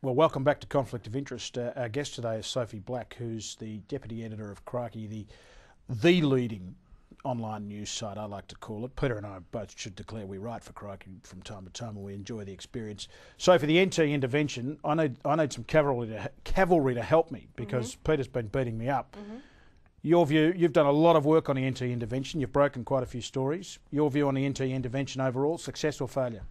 Well, welcome back to Conflict of Interest. Our guest today is Sophie Black, who's the Deputy Editor of Crikey, the leading online news site, I like to call it. Peter and I both should declare we write for Crikey from time to time and we enjoy the experience. So for the NT intervention, I need some cavalry to help me because Peter's been beating me up. Your view, you've done a lot of work on the NT intervention, you've broken quite a few stories. Your view on the NT intervention overall, success or failure?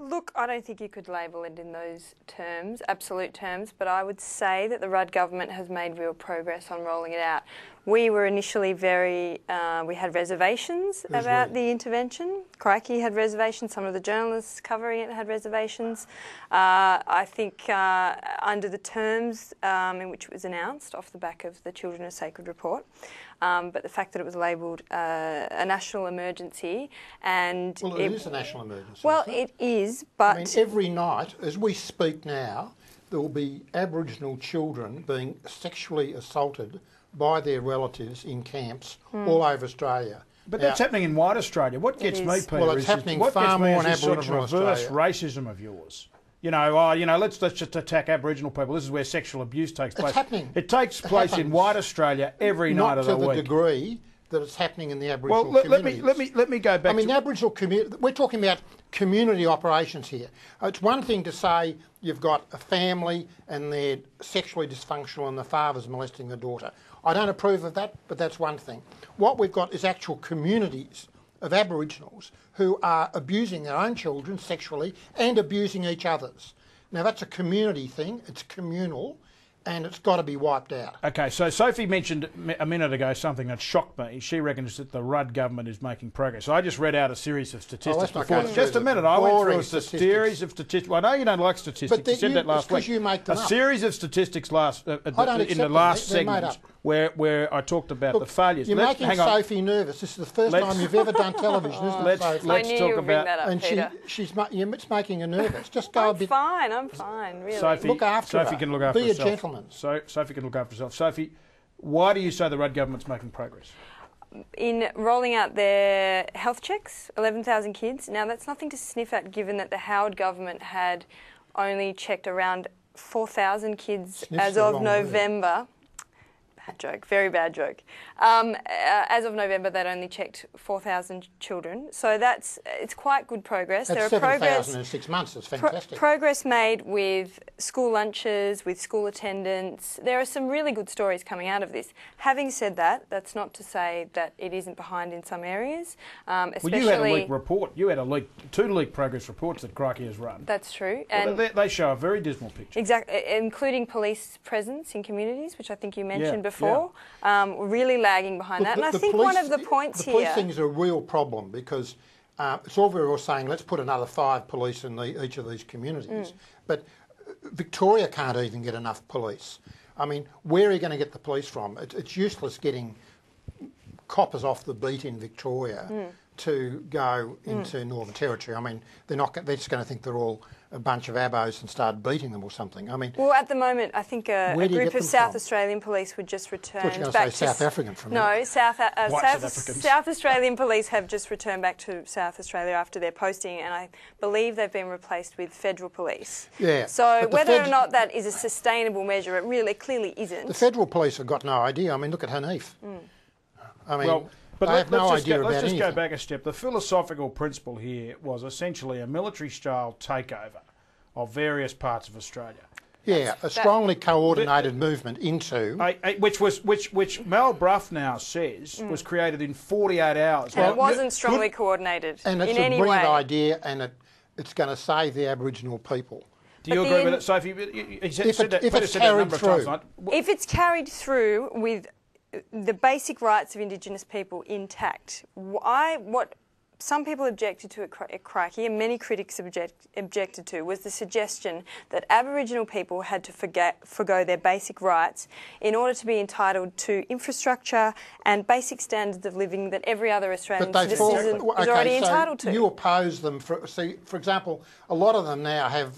Look, I don't think you could label it in those terms, absolute terms, but I would say that the Rudd government has made real progress on rolling it out. We were initially we had reservations about the intervention. Crikey had reservations, some of the journalists covering it had reservations. I think under the terms in which it was announced off the back of the Children Are Sacred report, but the fact that it was labelled a national emergency and... Well, it is a national emergency. Well, it is, but... I mean, every night, as we speak now, there will be Aboriginal children being sexually assaulted by their relatives in camps all over Australia. But that's happening in white Australia. What gets me, Peter, well, it's happening far more in Aboriginal sort of reverse racism of yours. You know, let's just attack Aboriginal people. This is where sexual abuse takes place. It's happening. It takes place in white Australia every night of the week. Not to the degree that it's happening in the Aboriginal communities. Let me go back. I mean, Aboriginal community. We're talking about community operations here. It's one thing to say you've got a family and they're sexually dysfunctional and the father's molesting the daughter. I don't approve of that, but that's one thing. What we've got is actual communities of Aboriginals who are abusing their own children sexually and abusing each other's. Now, that's a community thing. It's communal. And it's got to be wiped out. Okay, so Sophie mentioned a minute ago something that shocked me. She reckons that the Rudd government is making progress. I just read out a series of statistics before. Just a minute, I went through a series of statistics. Well, I know you don't like statistics. You said that last week. You make them up. Series of statistics in the last segment where I talked about the failures. You're making Sophie nervous. This is the first time you've ever done television, isn't it, Sophie? Let's talk about that up, Peter. It's making her nervous. Just go a bit. I'm fine, really. Sophie, look after Sophie can look after herself. Be a gentleman. Sophie can look after herself. Sophie, why do you say the Rudd government's making progress? In rolling out their health checks, 11,000 kids. Now, that's nothing to sniff at, given that the Howard government had only checked around 4,000 kids as of November. Bad joke, very bad joke. As of November, they'd only checked 4,000 children. So it's quite good progress. That's 7,000 in 6 months. It's fantastic. Progress made with school lunches, with school attendance. There are some really good stories coming out of this. Having said that, that's not to say that it isn't behind in some areas. Especially, well, you had a leaked report. You had two leaked progress reports that Crikey has run. That's true. And they show a very dismal picture. Exactly, including police presence in communities, which I think you mentioned before. Really lagging behind that. And I think one of the points here... The policing is a real problem because it's all very well saying let's put another 5 police in each of these communities. But Victoria can't even get enough police. I mean, where are you going to get the police from? It's useless getting coppers off the beat in Victoria to go into Northern Territory. I mean, they're just going to think they're all a bunch of abos and start beating them or something. I mean, well, at the moment, I think a group of South Australian police would just return back to... I thought you were going to say South African from No, South Australian police have just returned back to South Australia after their posting, and I believe they've been replaced with federal police. Yeah. So whether or not that is a sustainable measure, it really clearly isn't. The federal police have got no idea. I mean, look at Hanif. I mean... But let's just go back a step. The philosophical principle here was essentially a military-style takeover of various parts of Australia. Yeah, a strongly coordinated movement into... Which Mel Brough now says was created in 48 hours. And it wasn't strongly coordinated in any way. And it's a brilliant idea, and it's going to save the Aboriginal people. Do you agree with it, Sophie? If it's carried through. If it's carried through with the basic rights of Indigenous people intact. What some people objected to at Crikey, and many critics objected to, was the suggestion that Aboriginal people had to forgo their basic rights in order to be entitled to infrastructure and basic standards of living that every other Australian citizen is already entitled to. You oppose them. For example, a lot of them now have,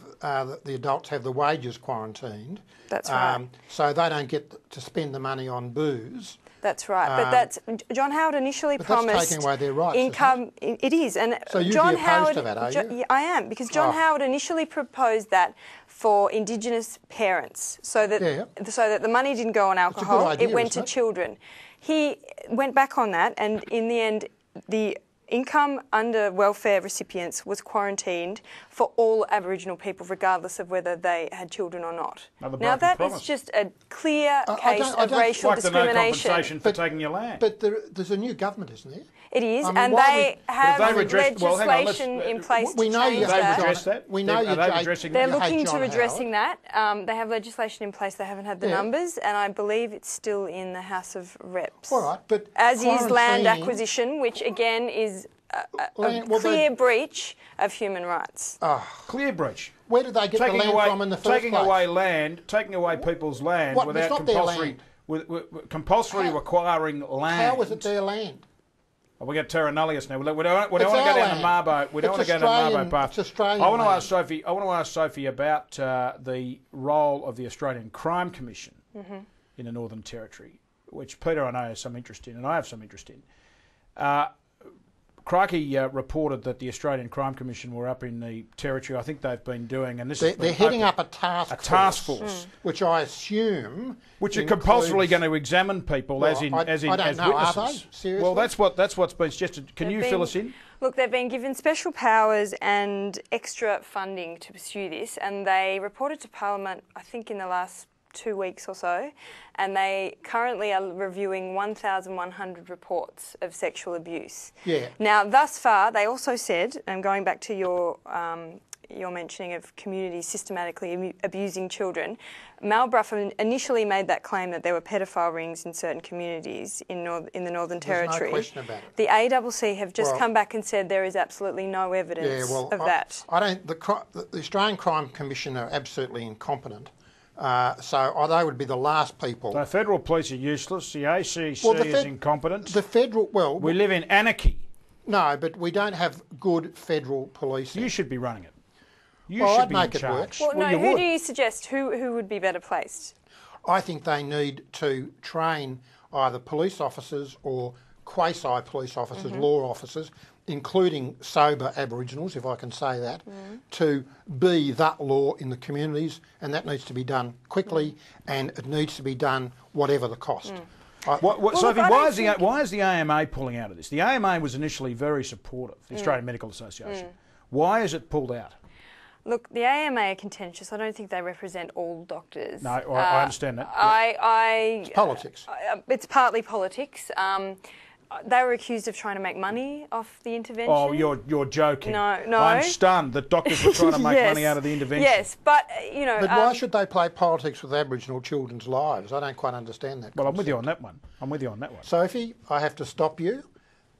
the adults have the wages quarantined. That's right. So they don't get to spend the money on booze. That's right, but that's John Howard initially promised. That's taking away their rights. Income. It is, and so you'd John be opposed Howard. to that, are you? Yeah, I am, because John Howard initially proposed that for Indigenous parents, so that the money didn't go on alcohol; idea, it went to children. He went back on that, and in the end, the income under welfare recipients was quarantined for all Aboriginal people, regardless of whether they had children or not. Now that is just a clear case of racial discrimination. No compensation for taking your land. But there's a new government, isn't there? It is, and they have legislation in place to change that. We know you're addressing They're looking to redressing that. They have legislation in place. They haven't had the numbers, and I believe it's still in the House of Reps. All right, but as is land acquisition, which again is a clear breach of human rights. Clear breach. Where did they get the land from in the first place? Taking away What? people's land without compulsory requiring land. How was it their land? We got terra nullius now. We don't want to go down the Mabo. We don't want to go down the Mabo path. It's Australian I want to ask Sophie about the role of the Australian Crime Commission in the Northern Territory, which Peter I know has some interest in, and I have some interest in. Crikey reported that the Australian Crime Commission were up in the Territory. I think they've been doing, and they're heading up a task force, which I assume are compulsorily going to examine people as witnesses. Are they? Seriously? Well, that's what's been suggested. Can you fill us in? Look, they've been given special powers and extra funding to pursue this, and they reported to Parliament, I think, in the last 2 weeks or so, and they currently are reviewing 1,100 reports of sexual abuse. Yeah. Now, thus far, they also said, and going back to your mentioning of communities systematically abusing children, Malbrough initially made that claim that there were pedophile rings in certain communities in the Northern Territory. No question about it. The ACC have just come back and said there is absolutely no evidence of that. The Australian Crime Commission are absolutely incompetent. So they would be the last people. The federal police are useless. The ACC is incompetent. The federal, we live in anarchy. No, but we don't have good federal policing. You should be running it. I'd make it work. Well, no, who do you suggest? Who would be better placed? I think they need to train either police officers or quasi-police officers, law officers, including sober Aboriginals, if I can say that, to be that law in the communities, and that needs to be done quickly, and it needs to be done whatever the cost. Sophie, why is the AMA pulling out of this? The AMA was initially very supportive, the Australian Medical Association. Why is it pulled out? Look, the AMA are contentious. I don't think they represent all doctors. No, I understand that. It's politics. It's partly politics. They were accused of trying to make money off the intervention. Oh, you're joking. No. I'm stunned that doctors were trying to make money out of the intervention. Yes, but, But why should they play politics with Aboriginal children's lives? I don't quite understand that. Well, I'm with you on that one. Sophie, I have to stop you.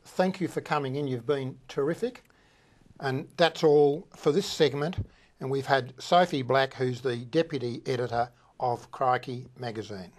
Thank you for coming in. You've been terrific. And that's all for this segment. And we've had Sophie Black, who's the Deputy Editor of Crikey magazine.